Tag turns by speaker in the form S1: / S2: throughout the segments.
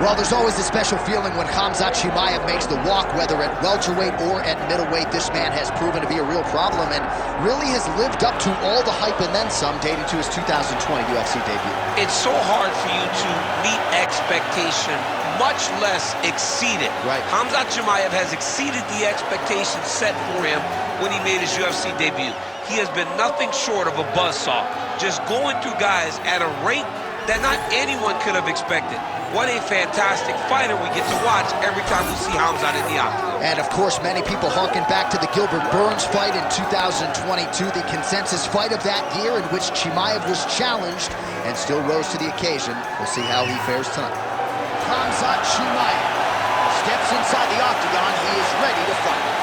S1: Well, there's always a special feeling when Khamzat Chimaev makes the walk, whether at welterweight or at middleweight. This man has proven to be a real problem and really has lived up to all the hype and then some, dating to his 2020 UFC debut.
S2: It's so hard for you to meet expectation, much less exceed it.
S1: Right.
S2: Khamzat Chimaev has exceeded the expectations set for him when he made his UFC debut. He has been nothing short of a buzzsaw, just going through guys at a rate that not anyone could have expected. What a fantastic fighter we get to watch every time we see Khamzat in the octagon.
S1: And of course, many people harken back to the Gilbert Burns fight in 2022, the consensus fight of that year in which Chimaev was challenged and still rose to the occasion. We'll see how he fares tonight. Khamzat Chimaev steps inside the octagon. He is ready to fight.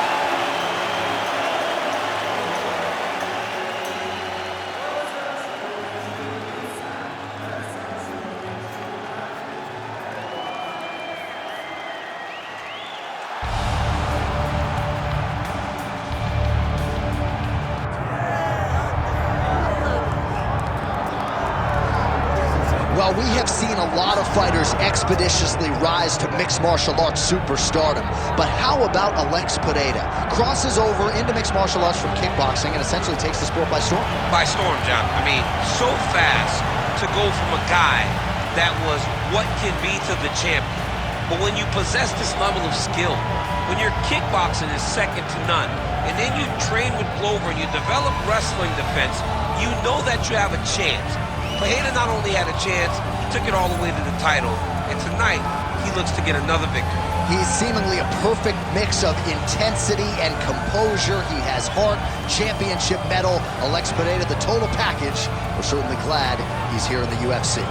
S1: Well, we have seen a lot of fighters expeditiously rise to mixed martial arts superstardom. But how about Alex Pereira? Crosses over into mixed martial arts from kickboxing and essentially takes the sport by storm.
S2: By storm, John. I mean, so fast to go from a guy that was what can be to the champion. But when you possess this level of skill, when your kickboxing is second to none, and then you train with Glover and you develop wrestling defense, you know that you have a chance. Pereira not only had a chance, he took it all the way to the title. And tonight, he looks to get another victory.
S1: He's seemingly a perfect mix of intensity and composure. He has heart, championship medal, Alex Pereira, the total package. We're certainly glad he's here in the UFC.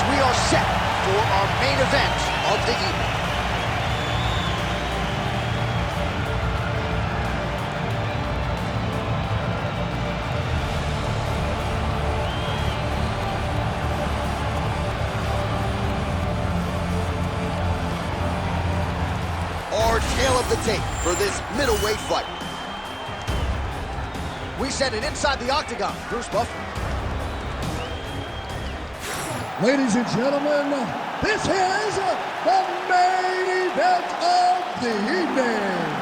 S1: We are set for our main event of the evening. Our tale of the tape for this middleweight fight. We send it inside the octagon. Bruce Buffer.
S3: Ladies and gentlemen, this is the main event of the evening.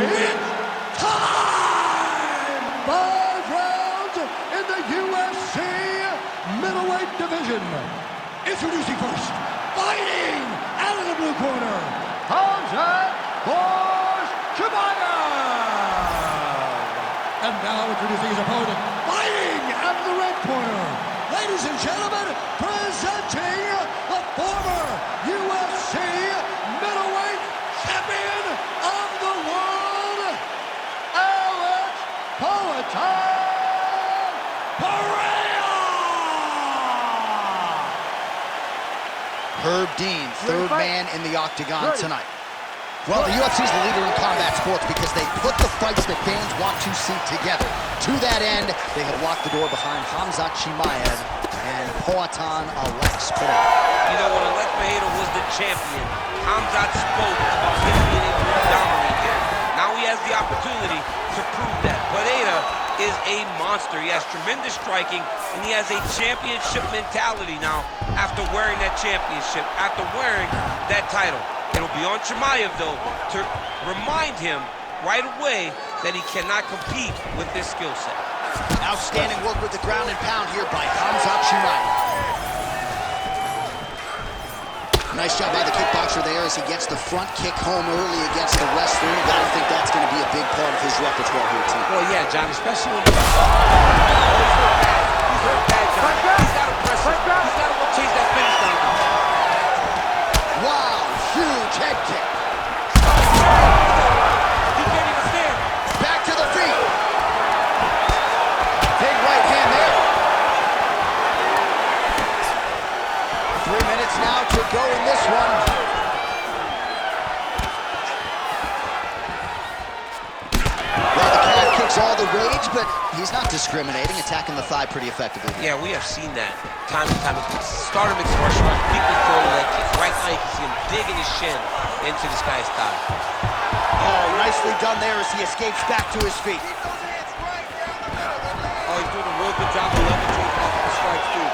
S3: It's time! 5 rounds in the UFC middleweight division. Introducing first, fighting out of the blue corner, Khamzat Chimaev. And now introducing his opponent, fighting out of the red corner. Ladies and gentlemen, presenting the former UFC middleweight champion of the world, Alex Pereira.
S1: Herb Dean, third man in the octagon tonight. Well, the UFC is the leader in combat sports because they put the fights that fans want to see together. To that end, they have locked the door behind Khamzat Chimaev and Poatan Alex Pereira.
S2: You know, when Alex Pereira was the champion, Khamzat spoke about him being able to dominate him. Now he has the opportunity to prove that. Pereira is a monster. He has tremendous striking, and he has a championship mentality now after wearing that championship, after wearing that title. It'll be on Chimaev, though, to remind him right away that he cannot compete with this skill set.
S1: Outstanding work with the ground and pound here by Khamzat Chimaev. Nice job by the kickboxer there as he gets the front kick home early against the wrestler. You gotta think that's gonna be a big part of his repertoire here, too.
S2: Well, yeah, John, especially when he's hurt bad, John. He's gotta press it. He's gotta go chase that finish down.
S1: Wow, huge head kick.
S2: He can't even stand.
S1: Back to the feet. Big right hand there. 3 minutes now to go in this one. Music's all the rage, but he's not discriminating, attacking the thigh pretty effectively.
S2: Yeah, we have seen that time and time again. Starter mixed martial arts, people throw leg kicks. Right now you can see him digging his shin into this guy's thigh.
S4: Oh, nicely done there as he escapes back to his feet.
S2: Oh, he's doing a real good job of levitating off the strikes, too.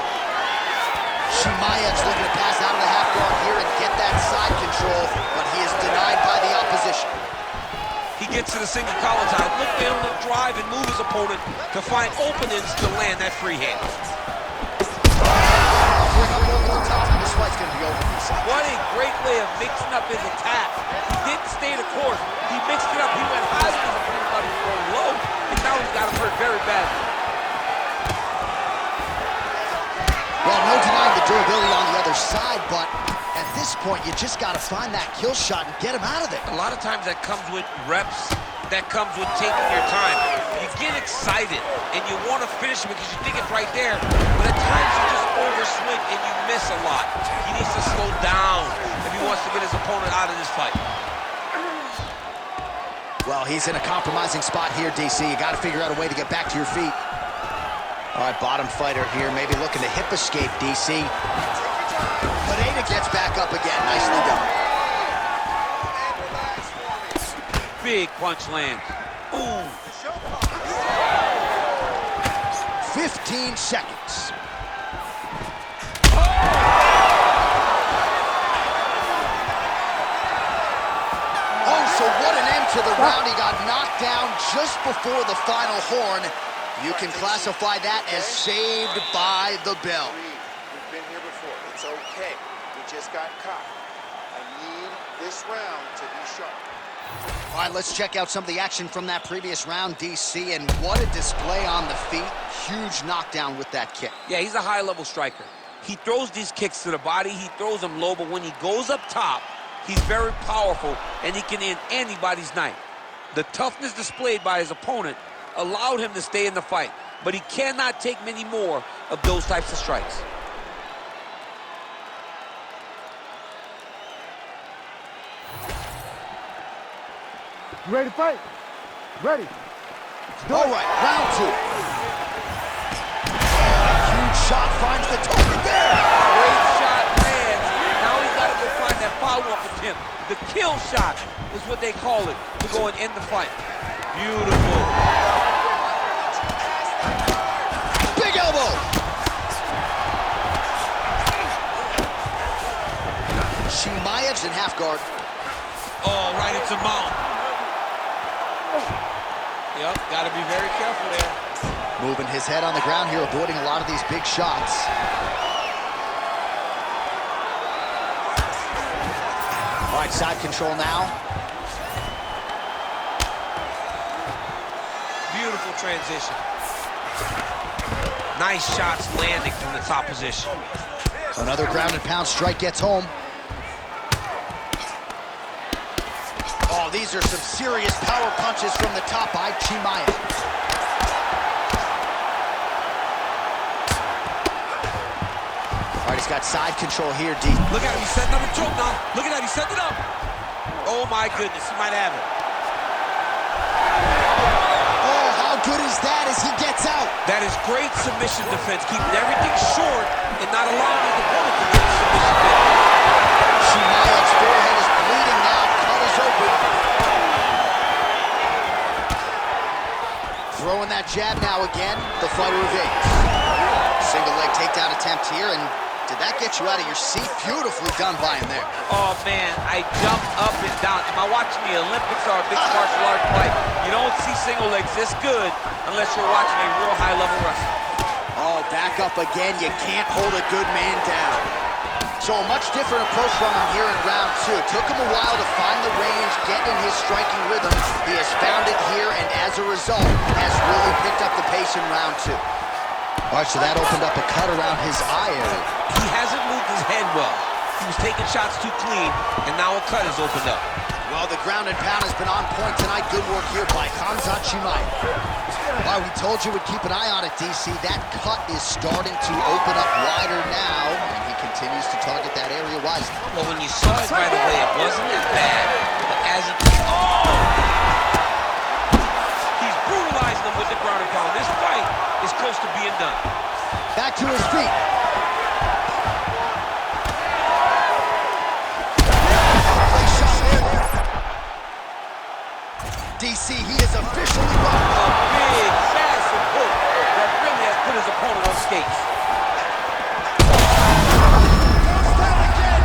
S1: Chimaev's looking to pass out of the half guard here and get that side control, but he is denied by the opposition.
S2: He gets to the single collar tie. Look for him to drive and move his opponent to find openings to land that free hand.
S1: Bring up over the top, and this fight's going to be over for the side.
S2: What a great way of mixing up his attack. He didn't stay the course. He mixed it up. He went high when his opponent thought he was going low, and now he's got him hurt very badly.
S1: Well, no denying the durability on the other side, but at this point, you just got to find that kill shot and get him out of there.
S2: A lot of times that comes with reps, that comes with taking your time. You get excited, and you want to finish it because you think it's right there, but at times you just overswing and you miss a lot. He needs to slow down if he wants to get his opponent out of this fight.
S1: Well, he's in a compromising spot here, DC. You got to figure out a way to get back to your feet. All right, bottom fighter here, maybe looking to hip escape, DC. Pereira gets back up again. Nicely done.
S2: Big punch lands. Ooh.
S1: 15 seconds. Oh, so what an end to the round. He got knocked down just before the final horn. You can classify that as saved by the bell.
S5: We've been here before. It's okay. We just got caught. I need this round to be sharp.
S1: All right, let's check out some of the action from that previous round, DC, and what a display on the feet. Huge knockdown with that kick.
S2: Yeah, he's a high-level striker. He throws these kicks to the body. He throws them low, but when he goes up top, he's very powerful, and he can end anybody's night. The toughness displayed by his opponent allowed him to stay in the fight, but he cannot take many more of those types of strikes.
S3: You ready to fight? Ready.
S1: All right, round two. Huge shot finds the target there.
S2: Great shot lands. Now he's got to go find that follow-up attempt. The kill shot is what they call it to go and end the fight. Beautiful.
S1: Big elbow. Chimaev's in half guard.
S2: Oh, right into mount. Yep, got to be very careful there.
S1: Moving his head on the ground here, avoiding a lot of these big shots. All right, side control now.
S2: Beautiful transition. Nice shots landing from the top position.
S1: Another ground and pound strike gets home. Oh, these are some serious power punches from the top by Chimaev. All right, he's got side control here, D.
S2: Look at him, he's setting up a choke now. Look at that, he's setting it up. Oh my goodness, he might have it.
S1: Oh, how good is that as he gets out?
S2: That is great submission defense, keeping everything short and not allowing his opponent to get the submission hit.
S1: Chimaev's forehead is bleeding now. Cut is open. Throwing that jab now again. The fighter evades. Single leg takedown attempt here, and did that get you out of your seat? Beautifully done by him there.
S2: Oh man, I jumped up and down. Am I watching the Olympics or a mixed martial arts fight? You don't see single legs this good unless you're watching a real high-level wrestler.
S1: Oh, back up again. You can't hold a good man down. So a much different approach from him here in round two. Took him a while to find the range, get in his striking rhythm. He has found it here, and as a result, has really picked up the pace in round two. All right, so that opened up a cut around his eye area.
S2: He hasn't moved his head well. He was taking shots too clean, and now a cut has opened up.
S1: Well, the ground and pound has been on point tonight. Good work here by Khamzat Chimaev. All right, we told you we'd keep an eye on it, DC. That cut is starting to open up wider now, and he continues to target that area wisely.
S2: Well, when you saw it right away, it wasn't as bad, but as it... Oh! He's brutalized
S1: back to his feet. Nice shot there. DC, he is officially won.
S2: A big, massive hook that really has put his opponent on skates.
S3: Goes down again.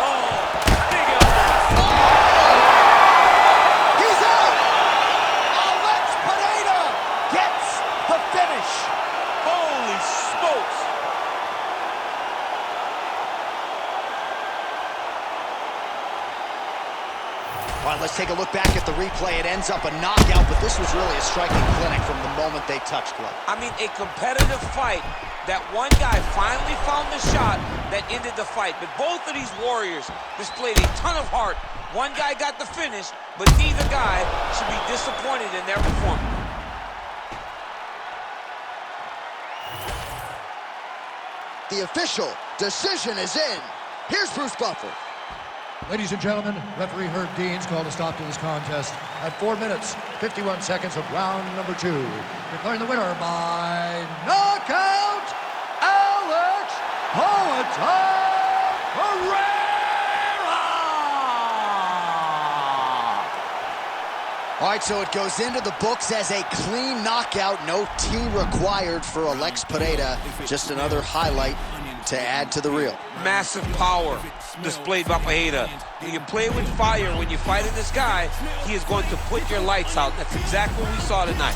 S2: Oh, big elbow.
S1: He's out.
S4: Alex Pereira gets the finish.
S2: Holy smokes.
S1: All right, let's take a look back at the replay. It ends up a knockout, but this was really a striking clinic from the moment they touched gloves.
S2: I mean, a competitive fight that one guy finally found the shot that ended the fight. But both of these warriors displayed a ton of heart. One guy got the finish, but neither guy should be disappointed in their performance.
S1: The official decision is in. Here's Bruce Buffer.
S3: Ladies and gentlemen, referee Herb Dean's called a stop to this contest at 4 minutes, 51 seconds of round number 2. Declaring the winner by knockout, Alex Pereira!
S1: All right, so it goes into the books as a clean knockout. No T required for Alex Pereira. Just another highlight to add to the reel.
S2: Massive power displayed by Pereira. You play with fire when you're fighting this guy, he is going to put your lights out. That's exactly what we saw tonight.